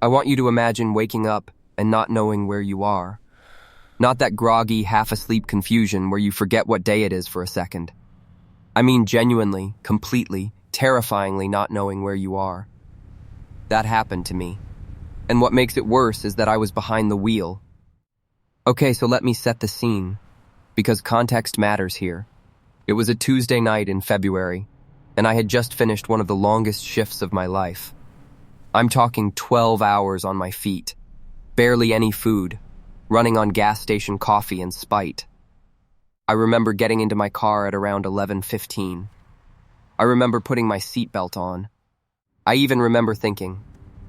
I want you to imagine waking up and not knowing where you are. Not that groggy, half-asleep confusion where you forget what day it is for a second. I mean genuinely, completely, terrifyingly not knowing where you are. That happened to me. And what makes it worse is that I was behind the wheel. Okay, so let me set the scene, because context matters here. It was a Tuesday night in February, and I had just finished one of the longest shifts of my life. I'm talking 12 hours on my feet, barely any food, running on gas station coffee and spite. I remember getting into my car at around 11:15. I remember putting my seatbelt on. I even remember thinking,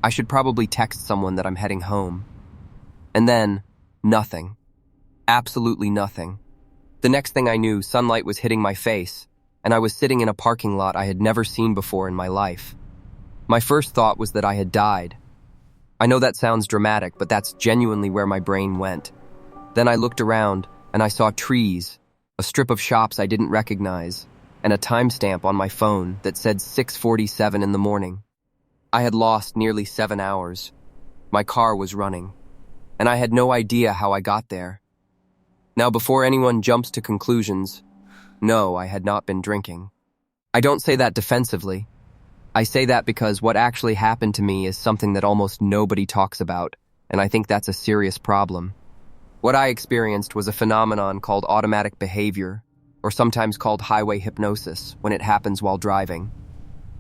I should probably text someone that I'm heading home. And then, nothing. Absolutely nothing. The next thing I knew, sunlight was hitting my face, and I was sitting in a parking lot I had never seen before in my life. My first thought was that I had died. I know that sounds dramatic, but that's genuinely where my brain went. Then I looked around, and I saw trees, a strip of shops I didn't recognize, and a timestamp on my phone that said 6:47 in the morning. I had lost nearly 7 hours. My car was running, and I had no idea how I got there. Now, before anyone jumps to conclusions, no, I had not been drinking. I don't say that defensively. I say that because what actually happened to me is something that almost nobody talks about, and I think that's a serious problem. What I experienced was a phenomenon called automatic behavior, or sometimes called highway hypnosis, when it happens while driving.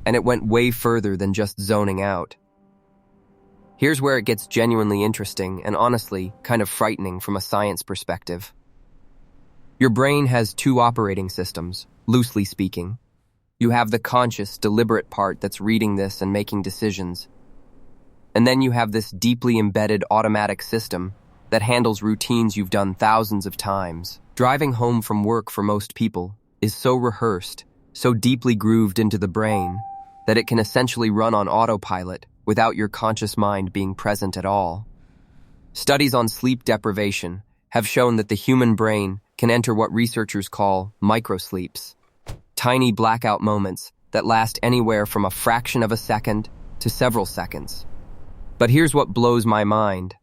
And it went way further than just zoning out. Here's where it gets genuinely interesting and honestly kind of frightening from a science perspective. Your brain has two operating systems, loosely speaking. You have the conscious, deliberate part that's reading this and making decisions. And then you have this deeply embedded automatic system that handles routines you've done thousands of times. Driving home from work for most people is so rehearsed, so deeply grooved into the brain, that it can essentially run on autopilot without your conscious mind being present at all. Studies on sleep deprivation have shown that the human brain can enter what researchers call microsleeps, tiny blackout moments that last anywhere from a fraction of a second to several seconds. But here's what blows my mind.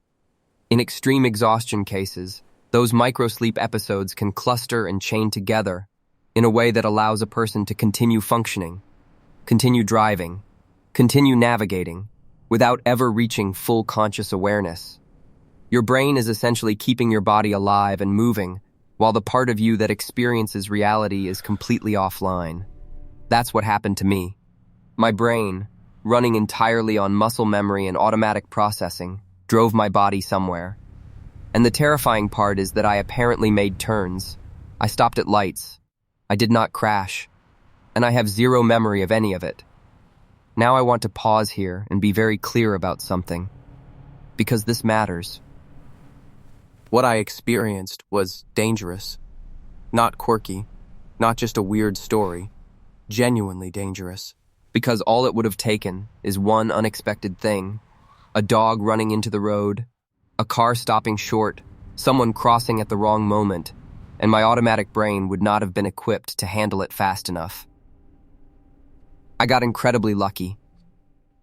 In extreme exhaustion cases, those microsleep episodes can cluster and chain together in a way that allows a person to continue functioning, continue driving, continue navigating, without ever reaching full conscious awareness. Your brain is essentially keeping your body alive and moving, while the part of you that experiences reality is completely offline. That's what happened to me. My brain, running entirely on muscle memory and automatic processing, drove my body somewhere. And the terrifying part is that I apparently made turns. I stopped at lights. I did not crash. And I have zero memory of any of it. Now I want to pause here and be very clear about something, because this matters. What I experienced was dangerous. Not quirky, not just a weird story. Genuinely dangerous. Because all it would have taken is one unexpected thing. A dog running into the road, a car stopping short, someone crossing at the wrong moment, and my automatic brain would not have been equipped to handle it fast enough. I got incredibly lucky.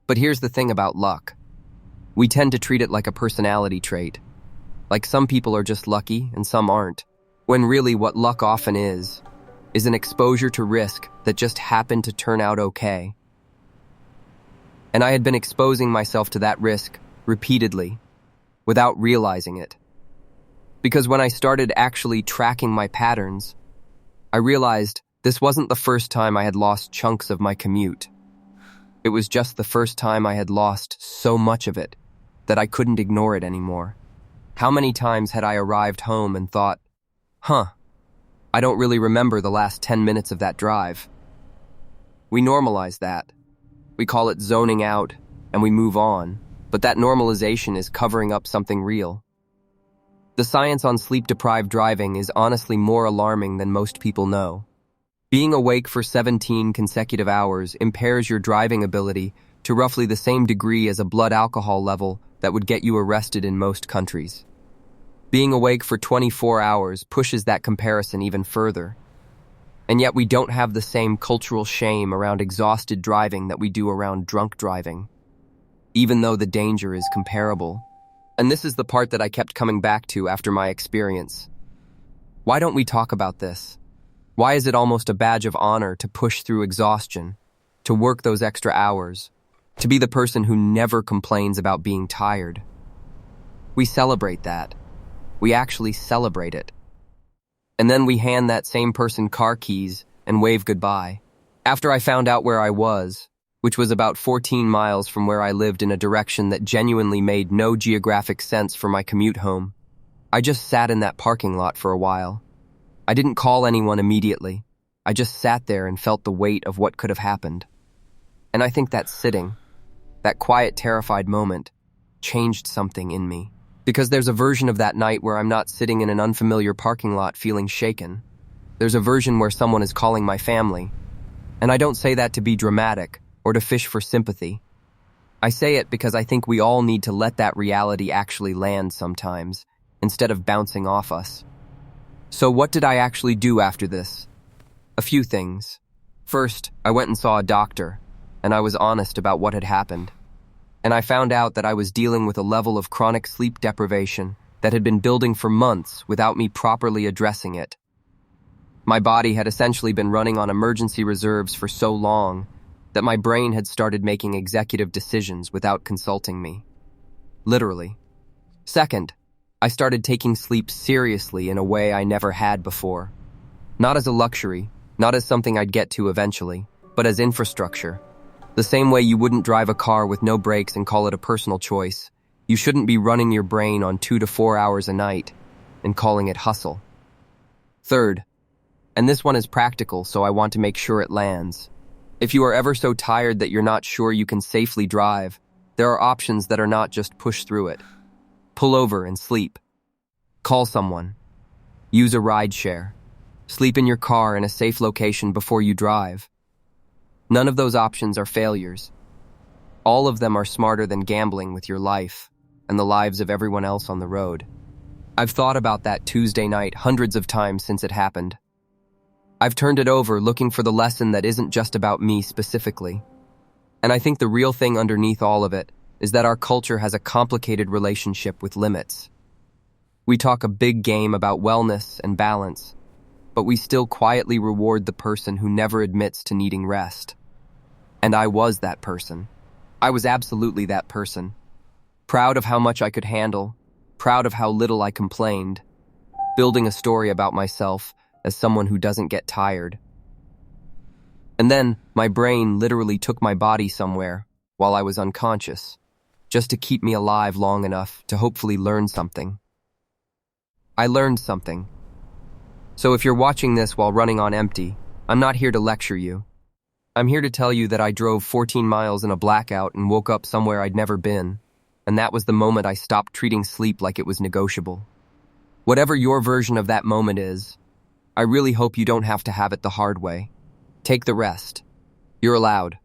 But here's the thing about luck. We tend to treat it like a personality trait. Like some people are just lucky and some aren't. When really what luck often is an exposure to risk that just happened to turn out okay. And I had been exposing myself to that risk repeatedly, without realizing it. Because when I started actually tracking my patterns, I realized this wasn't the first time I had lost chunks of my commute. It was just the first time I had lost so much of it that I couldn't ignore it anymore. How many times had I arrived home and thought, I don't really remember the last 10 minutes of that drive. We normalize that. We call it zoning out, and we move on, but that normalization is covering up something real. The science on sleep-deprived driving is honestly more alarming than most people know. Being awake for 17 consecutive hours impairs your driving ability to roughly the same degree as a blood alcohol level that would get you arrested in most countries. Being awake for 24 hours pushes that comparison even further. And yet we don't have the same cultural shame around exhausted driving that we do around drunk driving. even though the danger is comparable. And this is the part that I kept coming back to after my experience. Why don't we talk about this? Why is it almost a badge of honor to push through exhaustion, to work those extra hours, to be the person who never complains about being tired? We celebrate that. We actually celebrate it. And then we hand that same person car keys and wave goodbye. After I found out where I was, which was about 14 miles from where I lived in a direction that genuinely made no geographic sense for my commute home, I just sat in that parking lot for a while. I didn't call anyone immediately. I just sat there and felt the weight of what could have happened. And I think that sitting, that quiet, terrified moment, changed something in me. Because there's a version of that night where I'm not sitting in an unfamiliar parking lot feeling shaken. There's a version where someone is calling my family. And I don't say that to be dramatic or to fish for sympathy. I say it because I think we all need to let that reality actually land sometimes, instead of bouncing off us. So what did I actually do after this? A few things. First, I went and saw a doctor, and I was honest about what had happened. And I found out that I was dealing with a level of chronic sleep deprivation that had been building for months without me properly addressing it. My body had essentially been running on emergency reserves for so long that my brain had started making executive decisions without consulting me. Literally. Second, I started taking sleep seriously in a way I never had before. Not as a luxury, not as something I'd get to eventually, but as infrastructure. The same way you wouldn't drive a car with no brakes and call it a personal choice, you shouldn't be running your brain on 2 to 4 hours a night and calling it hustle. Third, and this one is practical, so I want to make sure it lands. If you are ever so tired that you're not sure you can safely drive, there are options that are not just push through it. Pull over and sleep. Call someone. Use a rideshare. Sleep in your car in a safe location before you drive. None of those options are failures. All of them are smarter than gambling with your life and the lives of everyone else on the road. I've thought about that Tuesday night hundreds of times since it happened. I've turned it over looking for the lesson that isn't just about me specifically. And I think the real thing underneath all of it is that our culture has a complicated relationship with limits. We talk a big game about wellness and balance, but we still quietly reward the person who never admits to needing rest. And I was that person. I was absolutely that person. Proud of how much I could handle, proud of how little I complained, building a story about myself as someone who doesn't get tired. And then my brain literally took my body somewhere while I was unconscious, just to keep me alive long enough to hopefully learn something. I learned something. So if you're watching this while running on empty, I'm not here to lecture you. I'm here to tell you that I drove 14 miles in a blackout and woke up somewhere I'd never been, and that was the moment I stopped treating sleep like it was negotiable. Whatever your version of that moment is, I really hope you don't have to have it the hard way. Take the rest. You're allowed.